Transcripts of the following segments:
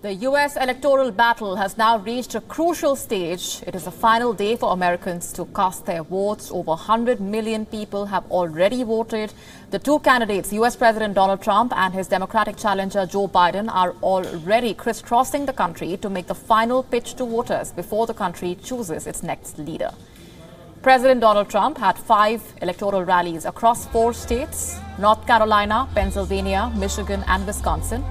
The U.S. electoral battle has now reached a crucial stage. It is the final day for Americans to cast their votes. Over 100 million people have already voted. The two candidates, U.S. President Donald Trump and his Democratic challenger Joe Biden, are already crisscrossing the country to make the final pitch to voters before the country chooses its next leader. President Donald Trump had 5 electoral rallies across 4 states: North Carolina, Pennsylvania, Michigan and Wisconsin.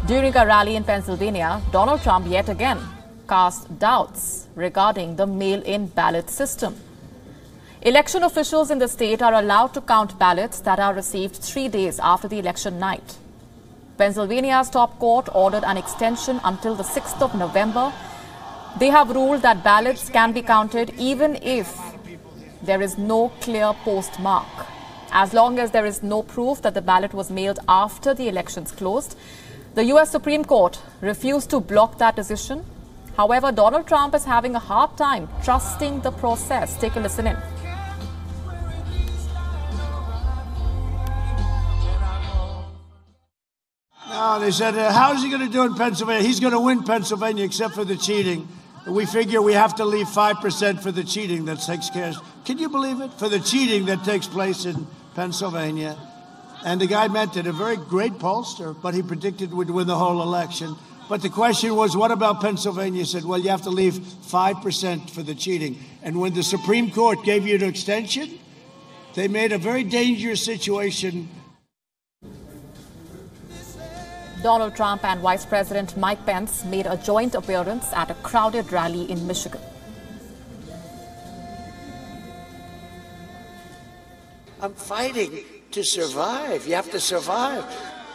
During a rally in Pennsylvania, Donald Trump yet again cast doubts regarding the mail-in ballot system. Election officials in the state are allowed to count ballots that are received 3 days after the election night. Pennsylvania's top court ordered an extension until the 6th of November. They have ruled that ballots can be counted even if there is no clear postmark, as long as there is no proof that the ballot was mailed after the elections closed. The U.S. Supreme Court refused to block that decision. However, Donald Trump is having a hard time trusting the process. Take a listen in. No, they said, how is he going to do in Pennsylvania? He's going to win Pennsylvania except for the cheating. We figure we have to leave 5% for the cheating that takes care. Can you believe it? For the cheating that takes place in Pennsylvania. And the guy meant it, a very great pollster, but he predicted we'd win the whole election. But the question was, what about Pennsylvania? He said, well, you have to leave 5% for the cheating. And when the Supreme Court gave you an extension, they made a very dangerous situation. Donald Trump and Vice President Mike Pence made a joint appearance at a crowded rally in Michigan. I'm fighting to survive. You have to survive.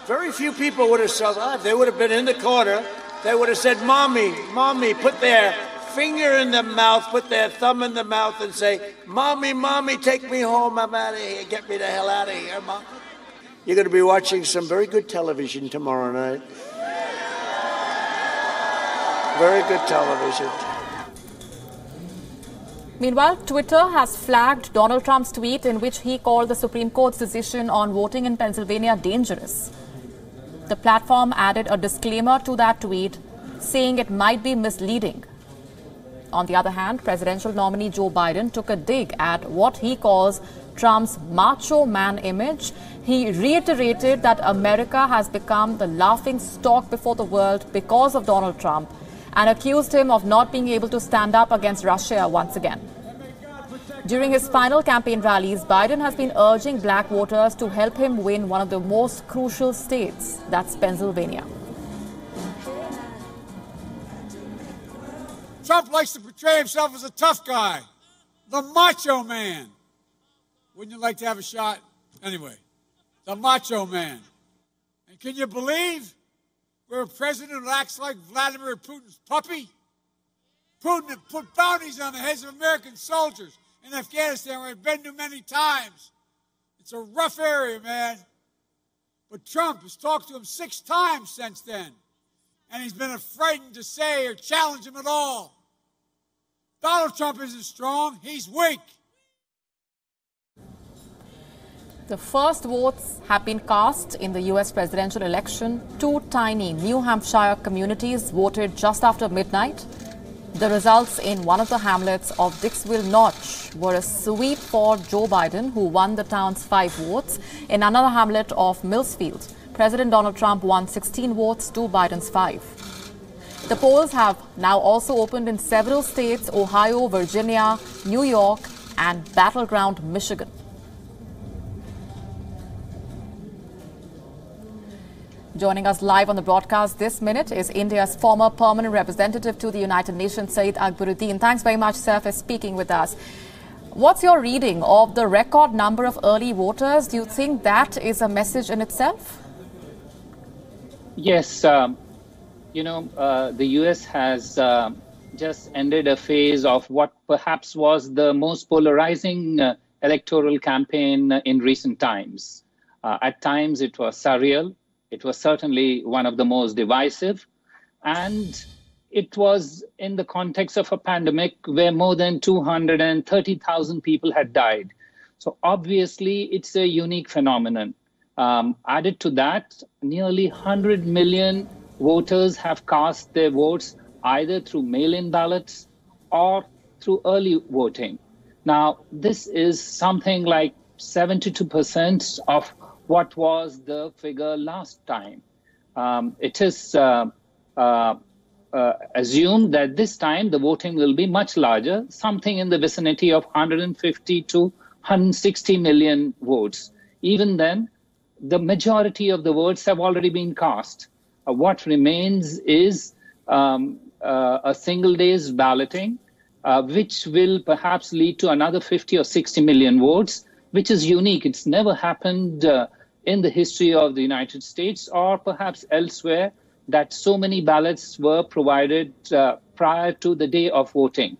Very few people would have survived. They would have been in the corner. They would have said, Mommy, Mommy, put their finger in the mouth, put their thumb in the mouth and say, Mommy, Mommy, take me home. I'm out of here. Get me the hell out of here, Mom. You're going to be watching some very good television tomorrow night. Very good television. Meanwhile, Twitter has flagged Donald Trump's tweet in which he called the Supreme Court's decision on voting in Pennsylvania dangerous. The platform added a disclaimer to that tweet, saying it might be misleading. On the other hand, presidential nominee Joe Biden took a dig at what he calls Trump's macho man image. He reiterated that America has become the laughing stock before the world because of Donald Trump, and accused him of not being able to stand up against Russia once again. During his final campaign rallies, Biden has been urging black voters to help him win one of the most crucial states, that's Pennsylvania. Trump likes to portray himself as a tough guy, the macho man. Wouldn't you like to have a shot? Anyway, the macho man. And can you believe we're a president who acts like Vladimir Putin's puppy? Putin put bounties on the heads of American soldiers in Afghanistan, where I've been to many times. It's a rough area, man. But Trump has talked to him 6 times since then, and he's been frightened to say or challenge him at all. Donald Trump isn't strong, he's weak. The first votes have been cast in the U.S. presidential election. 2 tiny New Hampshire communities voted just after midnight. The results in one of the hamlets of Dixville Notch were a sweep for Joe Biden, who won the town's 5 votes. In another hamlet of Millsfield, President Donald Trump won 16 votes to Biden's 5. The polls have now also opened in several states: Ohio, Virginia, New York, and battleground Michigan. Joining us live on the broadcast this minute is India's former permanent representative to the United Nations, Saeed Akbaruddin. Thanks very much, sir, for speaking with us. What's your reading of the record number of early voters? Do you think that is a message in itself? Yes. The U.S. has just ended a phase of what perhaps was the most polarizing electoral campaign in recent times. At times, it was surreal. It was certainly one of the most divisive, and it was in the context of a pandemic where more than 230,000 people had died. So obviously, it's a unique phenomenon. Added to that, nearly 100 million voters have cast their votes either through mail-in ballots or through early voting. Now, this is something like 72% of what was the figure last time. It is assumed that this time the voting will be much larger, something in the vicinity of 150 to 160 million votes. Even then, the majority of the votes have already been cast. What remains is a single day's balloting, which will perhaps lead to another 50 or 60 million votes, which is unique. It's never happened in the history of the United States or perhaps elsewhere that so many ballots were provided prior to the day of voting.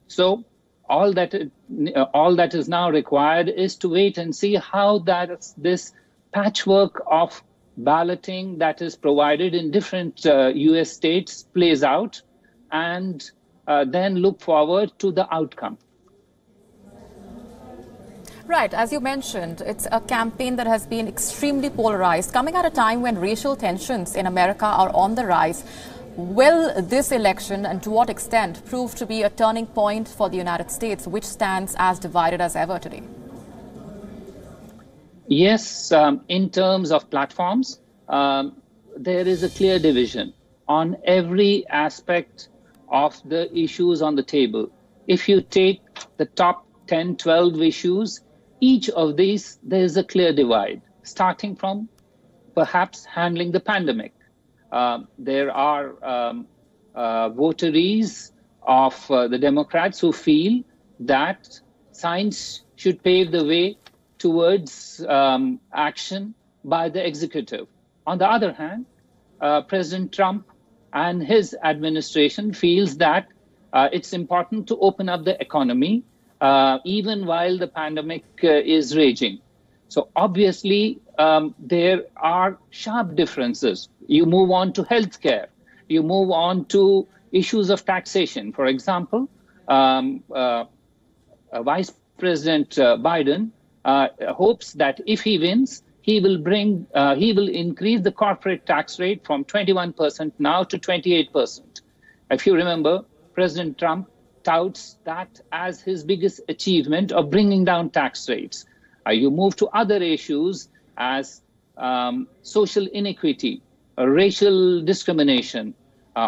So all that is now required is to wait and see how this patchwork of balloting that is provided in different US states plays out, and then look forward to the outcome. Right, as you mentioned, it's a campaign that has been extremely polarized, coming at a time when racial tensions in America are on the rise. Will this election, and to what extent, prove to be a turning point for the United States, which stands as divided as ever today? Yes, in terms of platforms, there is a clear division on every aspect of the issues on the table. If you take the top 10, 12 issues, each of these, there is a clear divide, starting from perhaps handling the pandemic. There are votaries of the Democrats who feel that science should pave the way towards action by the executive. On the other hand, President Trump and his administration feels that it's important to open up the economy even while the pandemic is raging. So obviously, there are sharp differences. You move on to healthcare. You move on to issues of taxation. For example, Vice President Biden hopes that if he wins, he will increase the corporate tax rate from 21% now to 28%. If you remember, President Trump touts that as his biggest achievement of bringing down tax rates. You move to other issues as social inequity, racial discrimination,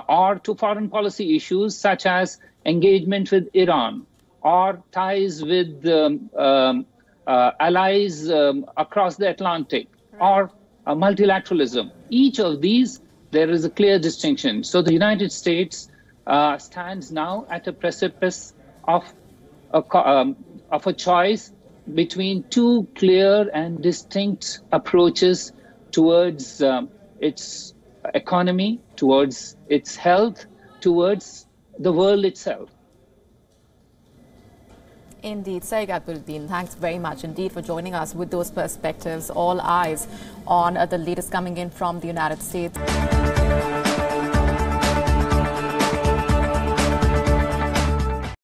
or to foreign policy issues such as engagement with Iran or ties with allies across the Atlantic, or multilateralism. Each of these, there is a clear distinction. So the United States stands now at a precipice of a choice between two clear and distinct approaches towards its economy, towards its health, towards the world itself. Indeed, Syed Akbaruddin, thanks very much indeed for joining us with those perspectives. All eyes on the latest coming in from the United States.